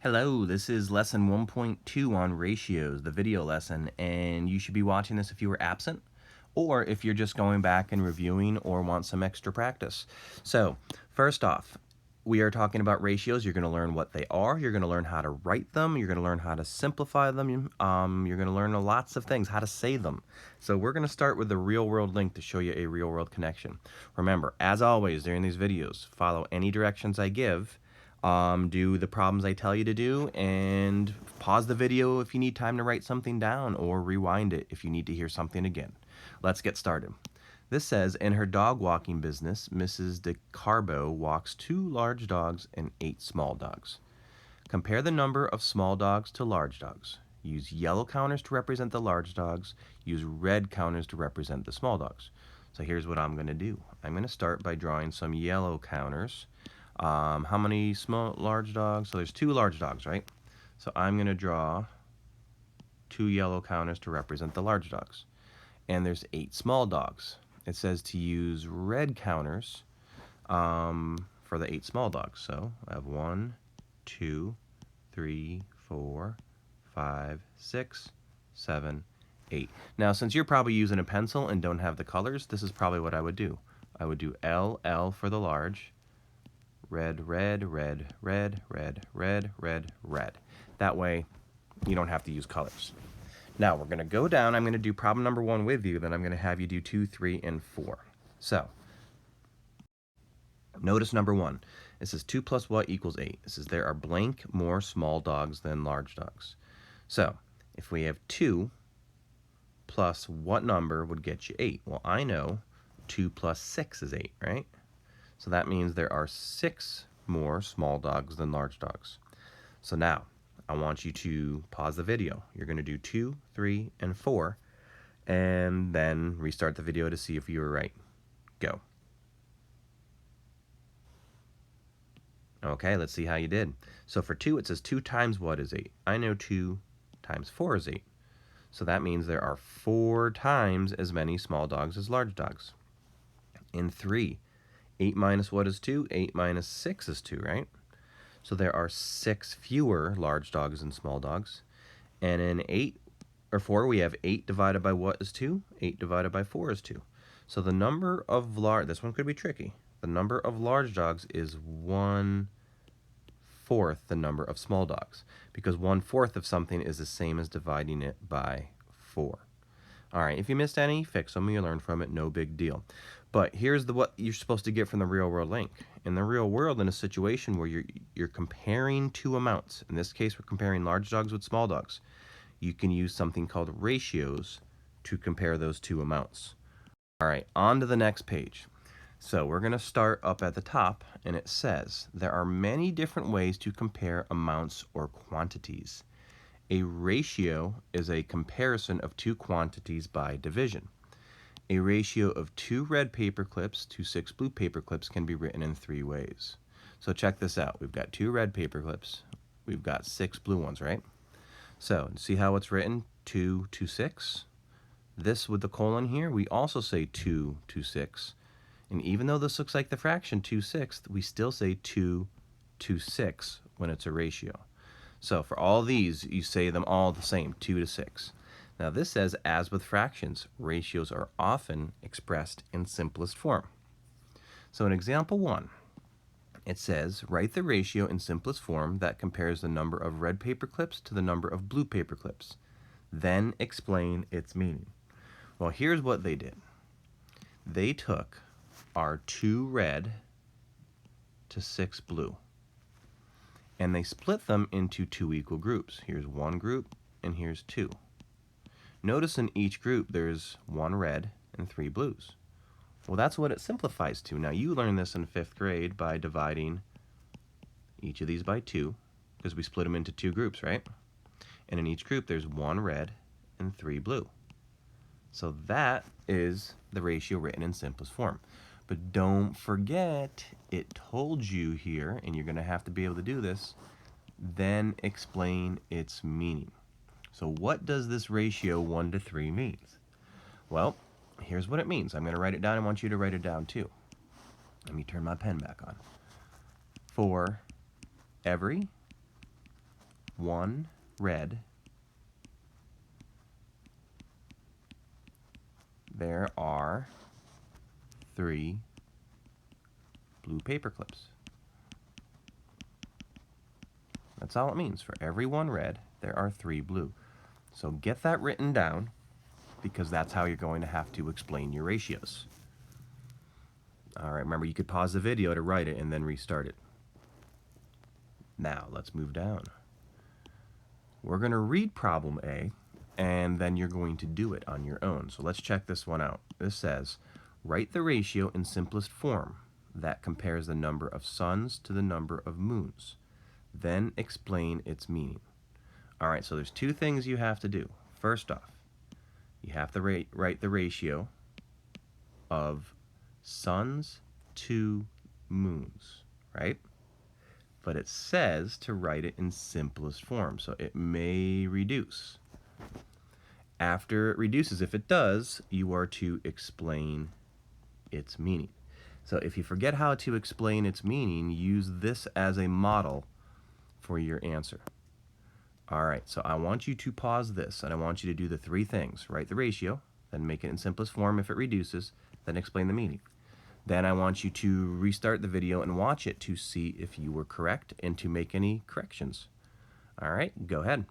Hello, this is lesson 1.2 on ratios, the video lesson, and you should be watching this if you were absent or if you're just going back and reviewing or want some extra practice. So, first off, we are talking about ratios. You're going to learn what they are. You're going to learn how to write them. You're going to learn how to simplify them. You're going to learn lots of things, how to say them. So we're going to start with the real-world link to show you a real-world connection. Remember, as always, during these videos, follow any directions I give. Do the problems I tell you to do, and pause the video if you need time to write something down, or rewind it if you need to hear something again. Let's get started. This says, in her dog walking business, Mrs. DeCarbo walks 2 large dogs and 8 small dogs. Compare the number of small dogs to large dogs. Use yellow counters to represent the large dogs. Use red counters to represent the small dogs. So here's what I'm going to do. I'm going to start by drawing some yellow counters. How many large dogs? So there's 2 large dogs, right? So I'm going to draw 2 yellow counters to represent the large dogs. And there's 8 small dogs. It says to use red counters for the 8 small dogs. So I have 1, 2, 3, 4, 5, 6, 7, 8. Now, since you're probably using a pencil and don't have the colors, this is probably what I would do. I would do L, L for the large. Red, red, red, red, red, red, red, red. That way, you don't have to use colors. Now, we're going to go down. I'm going to do problem number 1 with you, then I'm going to have you do 2, 3, and 4. So, notice number 1. It says 2 plus what equals 8. It says there are blank more small dogs than large dogs. So, if we have 2 plus what number would get you 8? Well, I know 2 plus 6 is 8, right? So that means there are 6 more small dogs than large dogs. So now, I want you to pause the video. You're going to do 2, 3, and 4, and then restart the video to see if you were right. Go. Okay, let's see how you did. So for 2, it says 2 times what is 8? I know 2 times 4 is 8. So that means there are 4 times as many small dogs as large dogs. In 3, 8 minus what is 2? 8 minus 6 is 2, right? So there are 6 fewer large dogs than small dogs. And in 8 or 4, we have 8 divided by what is 2? 8 divided by 4 is 2. So the number of this one could be tricky. The number of large dogs is 1/4 the number of small dogs, because 1/4 of something is the same as dividing it by 4. All right, if you missed any, fix them, you learn from it, no big deal. But here's what you're supposed to get from the real world link. In the real world, in a situation where you're comparing 2 amounts, in this case we're comparing large dogs with small dogs, you can use something called ratios to compare those 2 amounts. All right, on to the next page. So we're going to start up at the top, and it says there are many different ways to compare amounts or quantities. A ratio is a comparison of 2 quantities by division. A ratio of 2 red paper clips to 6 blue paper clips can be written in 3 ways. So check this out. We've got 2 red paper clips. We've got 6 blue ones, right? So see how it's written? 2 to 6. This with the colon here, we also say 2 to 6. And even though this looks like the fraction 2/6, we still say 2 to 6 when it's a ratio. So for all these, you say them all the same, 2 to 6. Now this says, as with fractions, ratios are often expressed in simplest form. So in example 1, it says, write the ratio in simplest form that compares the number of red paper clips to the number of blue paper clips. Then explain its meaning. Well, here's what they did. They took our 2 red to 6 blue, and they split them into 2 equal groups. Here's 1 group, and here's 2. Notice in each group there's 1 red and 3 blues. Well, that's what it simplifies to. Now, you learned this in 5th grade by dividing each of these by 2, because we split them into 2 groups, right? And in each group there's 1 red and 3 blue. So that is the ratio written in simplest form. But don't forget, it told you here, and you're going to have to be able to do this, then explain its meaning. So what does this ratio 1 to 3 mean? Well, here's what it means. I'm going to write it down. I want you to write it down too. Let me turn my pen back on. For every 1 red, there are 3 blue paper clips. That's all it means. For every 1 red, there are 3 blue. So get that written down, because that's how you're going to have to explain your ratios. All right, remember, you could pause the video to write it and then restart it. Now, let's move down. We're going to read problem A, and then you're going to do it on your own. So let's check this one out. This says, write the ratio in simplest form that compares the number of suns to the number of moons. Then explain its meaning. All right, so there's 2 things you have to do. First off, you have to write the ratio of suns to moons, right? But it says to write it in simplest form, so it may reduce. After it reduces, if it does, you are to explain its meaning. So if you forget how to explain its meaning, use this as a model for your answer. All right, so I want you to pause this, and I want you to do the 3 things. Write the ratio, then make it in simplest form if it reduces, then explain the meaning. Then I want you to restart the video and watch it to see if you were correct and to make any corrections. All right, go ahead.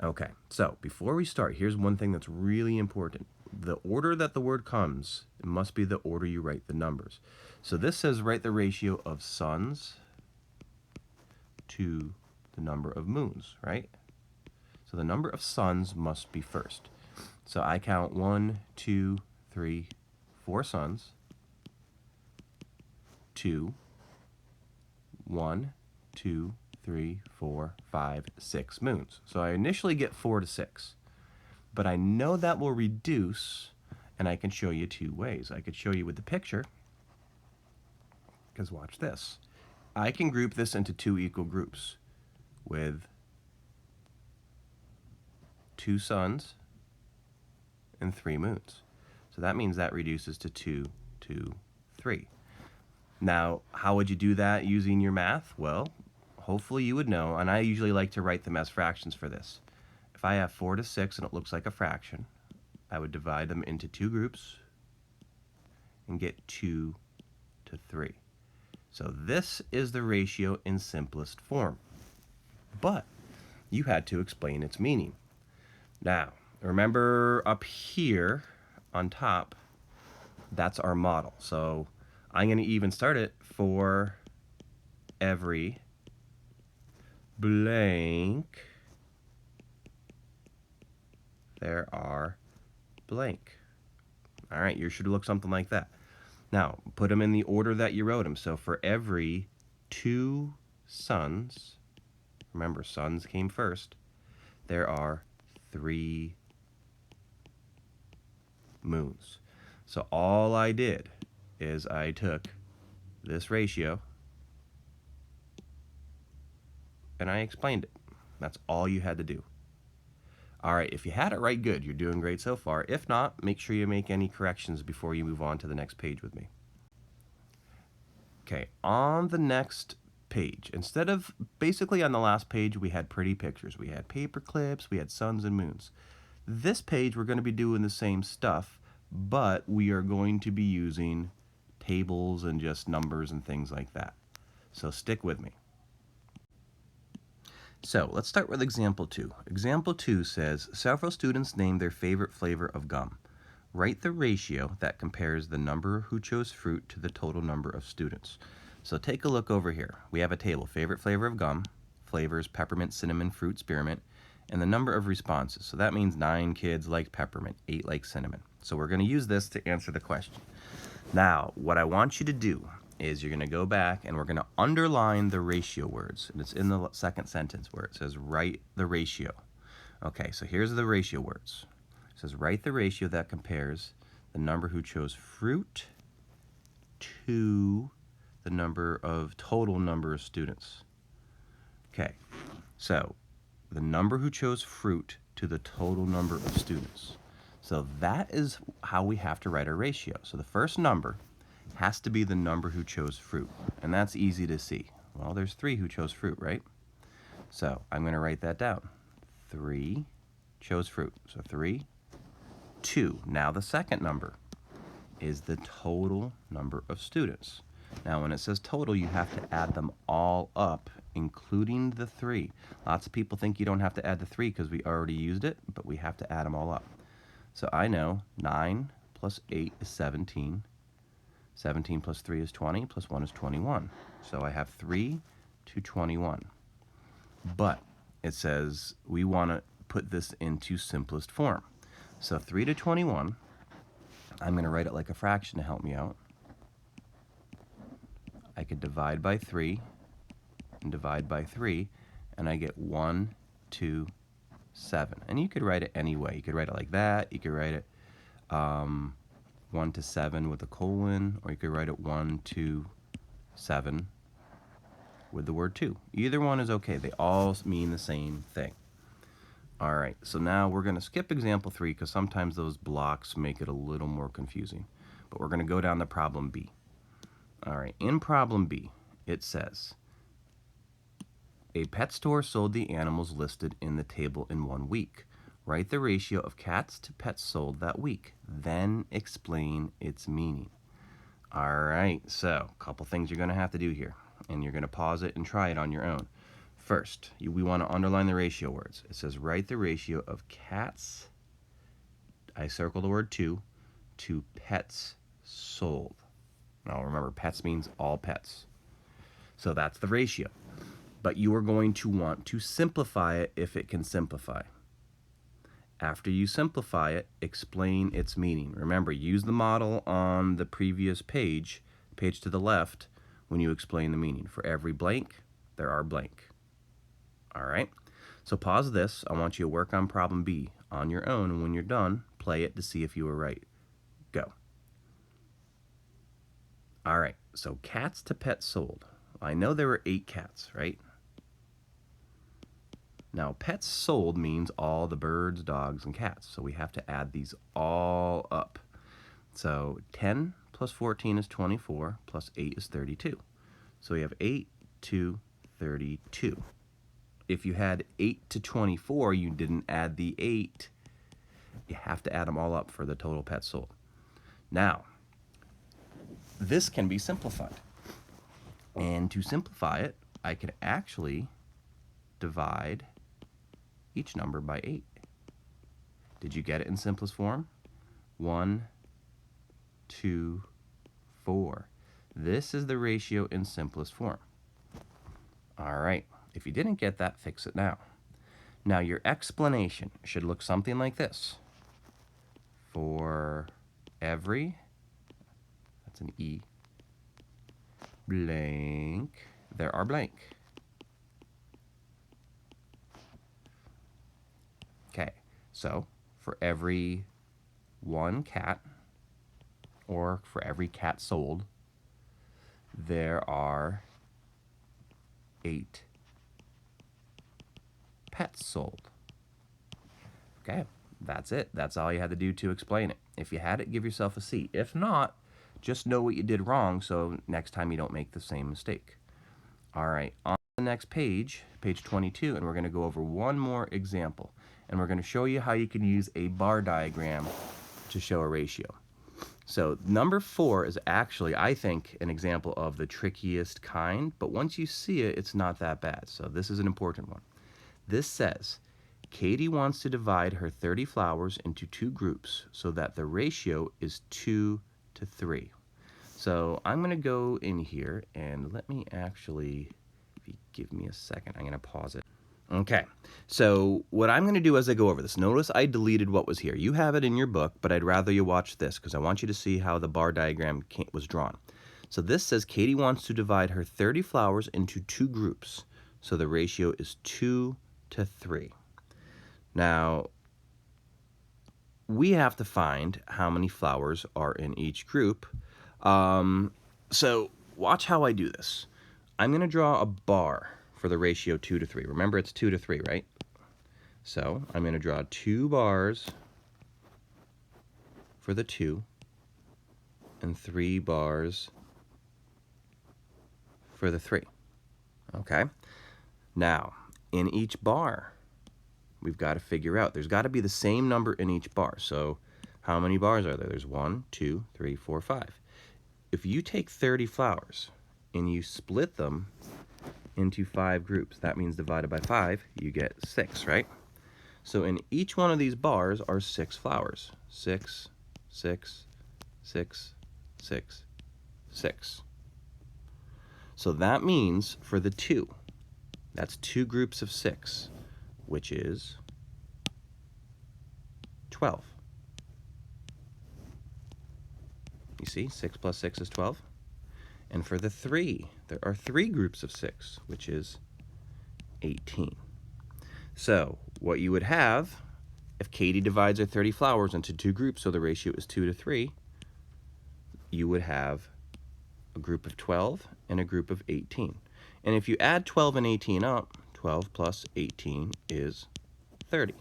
Okay, so before we start, here's one thing that's really important. The order that the word comes, it must be the order you write the numbers. So this says write the ratio of suns to the number of moons, right? So the number of suns must be first. So I count 1, 2, 3, 4 suns, 2, 1, 2, 3, 4, 5, 6 moons. So I initially get 4 to 6, but I know that will reduce, and I can show you 2 ways. I could show you with the picture, because watch this. I can group this into 2 equal groups with 2 suns and 3 moons. So that means that reduces to 2, 2, 3. Now, how would you do that using your math? Well, hopefully you would know, and I usually like to write them as fractions for this. If I have 4 to 6 and it looks like a fraction, I would divide them into 2 groups and get 2 to 3. So this is the ratio in simplest form. But you had to explain its meaning. Now, remember up here on top, that's our model. So I'm going to even start it for every blank. There are blank. All right, yours should look something like that. Now, put them in the order that you wrote them. So for every 2 suns, remember suns came first, there are 3 moons. So all I did is I took this ratio and I explained it. That's all you had to do. All right, if you had it right, good. You're doing great so far. If not, make sure you make any corrections before you move on to the next page with me. Okay, on the next page, instead of, basically on the last page, we had pretty pictures. We had paper clips, we had suns and moons. This page, we're going to be doing the same stuff, but we are going to be using tables and just numbers and things like that. So stick with me. So let's start with example 2. Example 2 says, several students named their favorite flavor of gum. Write the ratio that compares the number who chose fruit to the total number of students. So take a look over here. We have a table, favorite flavor of gum, flavors, peppermint, cinnamon, fruit, spearmint, and the number of responses. So that means 9 kids like peppermint, 8 like cinnamon. So we're going to use this to answer the question. Now, what I want you to do is you're going to go back and we're going to underline the ratio words. And it's in the second sentence where it says write the ratio. Okay, so here's the ratio words. It says write the ratio that compares the number who chose fruit to the total number of students. Okay, so the number who chose fruit to the total number of students. So that is how we have to write our ratio. So the first number has to be the number who chose fruit, and that's easy to see. Well, there's 3 who chose fruit, right? So I'm going to write that down. 3 chose fruit. So 3, 2. Now the second number is the total number of students. Now when it says total, you have to add them all up, including the 3. Lots of people think you don't have to add the 3 because we already used it, but we have to add them all up. So I know 9 plus 8 is 17. 17 plus 3 is 20, plus 1 is 21. So I have 3 to 21. But it says we want to put this into simplest form. So 3 to 21, I'm going to write it like a fraction to help me out. I could divide by 3 and divide by 3, and I get 1 to 7. And you could write it any way. You could write it like that. You could write it 1 to 7 with a colon, or you could write it 1 to 7 with the word 2. Either one is okay. They all mean the same thing. All right, so now we're going to skip example 3 because sometimes those blocks make it a little more confusing. But we're going to go down to problem B. All right, in problem B, it says, a pet store sold the animals listed in the table in 1 week. Write the ratio of cats to pets sold that week. Then explain its meaning. All right, so a couple things you're going to have to do here. And you're going to pause it and try it on your own. First, we want to underline the ratio words. It says write the ratio of cats, I circle the word to pets sold. Now remember, pets means all pets. So that's the ratio. But you are going to want to simplify it if it can simplify. After you simplify it, explain its meaning. Remember, use the model on the previous page to the left, when you explain the meaning. For every blank, there are blank. All right? So pause this. I want you to work on problem B on your own, and when you're done, play it to see if you were right. Go. All right, so cats to pets sold. I know there were 8 cats, right? Now, pets sold means all the birds, dogs, and cats. So we have to add these all up. So 10 plus 14 is 24, plus 8 is 32. So we have 8 to 32. If you had 8 to 24, you didn't add the 8. You have to add them all up for the total pets sold. Now, this can be simplified. And to simplify it, I could actually divide each number by 8. Did you get it in simplest form? 1, 2, 4. This is the ratio in simplest form. All right, if you didn't get that, fix it now. Now your explanation should look something like this. For every, that's an E, blank, there are blank. Okay, so for every 1 cat, or for every cat sold, there are 8 pets sold. Okay, that's it. That's all you had to do to explain it. If you had it, give yourself a C. If not, just know what you did wrong so next time you don't make the same mistake. All right, on the next page, page 22, and we're going to go over one more example. And we're going to show you how you can use a bar diagram to show a ratio. So number 4 is actually, I think, an example of the trickiest kind, but once you see it, it's not that bad. So this is an important one. This says, Katie wants to divide her 30 flowers into 2 groups so that the ratio is 2 to 3. So I'm going to go in here and let me actually, if you give me a second, I'm going to pause it. Okay, so what I'm going to do as I go over this, notice I deleted what was here. You have it in your book, but I'd rather you watch this because I want you to see how the bar diagram was drawn. So this says Katie wants to divide her 30 flowers into 2 groups. So the ratio is 2 to 3. Now, we have to find how many flowers are in each group. So watch how I do this. I'm going to draw a bar for the ratio 2 to 3. Remember, it's 2 to 3, right? So I'm going to draw 2 bars for the 2 and 3 bars for the 3. Okay? Now, in each bar, we've got to figure out, there's got to be the same number in each bar. So how many bars are there? There's 1, 2, 3, 4, 5. If you take 30 flowers and you split them into 5 groups, that means divided by 5, you get 6, right? So in each one of these bars are 6 flowers. 6, 6, 6, 6, 6. So that means for the 2, that's 2 groups of 6, which is 12. You see, 6 plus 6 is 12. And for the 3, there are 3 groups of 6, which is 18. So what you would have, if Katie divides her 30 flowers into 2 groups, so the ratio is 2 to 3, you would have a group of 12 and a group of 18. And if you add 12 and 18 up, 12 plus 18 is 30.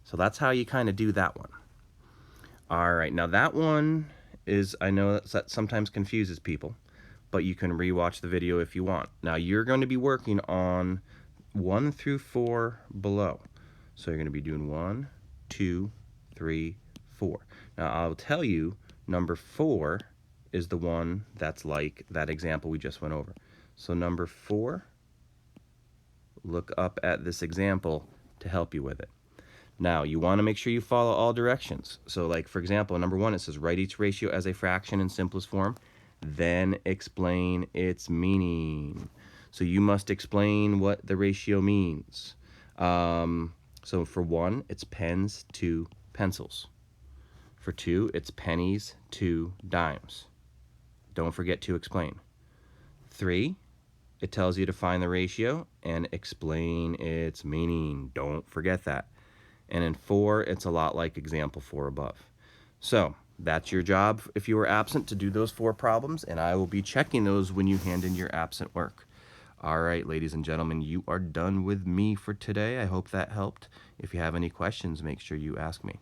So that's how you kind of do that one. All right, now that one is, I know that sometimes confuses people, but you can rewatch the video if you want. Now you're going to be working on 1 through 4 below. So you're going to be doing 1, 2, 3, 4. Now I'll tell you, number 4 is the one that's like that example we just went over. So number 4, look up at this example to help you with it. Now, you want to make sure you follow all directions. So like, for example, number 1, it says write each ratio as a fraction in simplest form, then explain its meaning. So you must explain what the ratio means. So for 1, it's pens to pencils. For 2, it's pennies to dimes. Don't forget to explain. 3, it tells you to find the ratio and explain its meaning. Don't forget that. And in 4, it's a lot like example 4 above. So that's your job if you were absent, to do those 4 problems, and I will be checking those when you hand in your absent work. All right, ladies and gentlemen, you are done with me for today. I hope that helped. If you have any questions, make sure you ask me.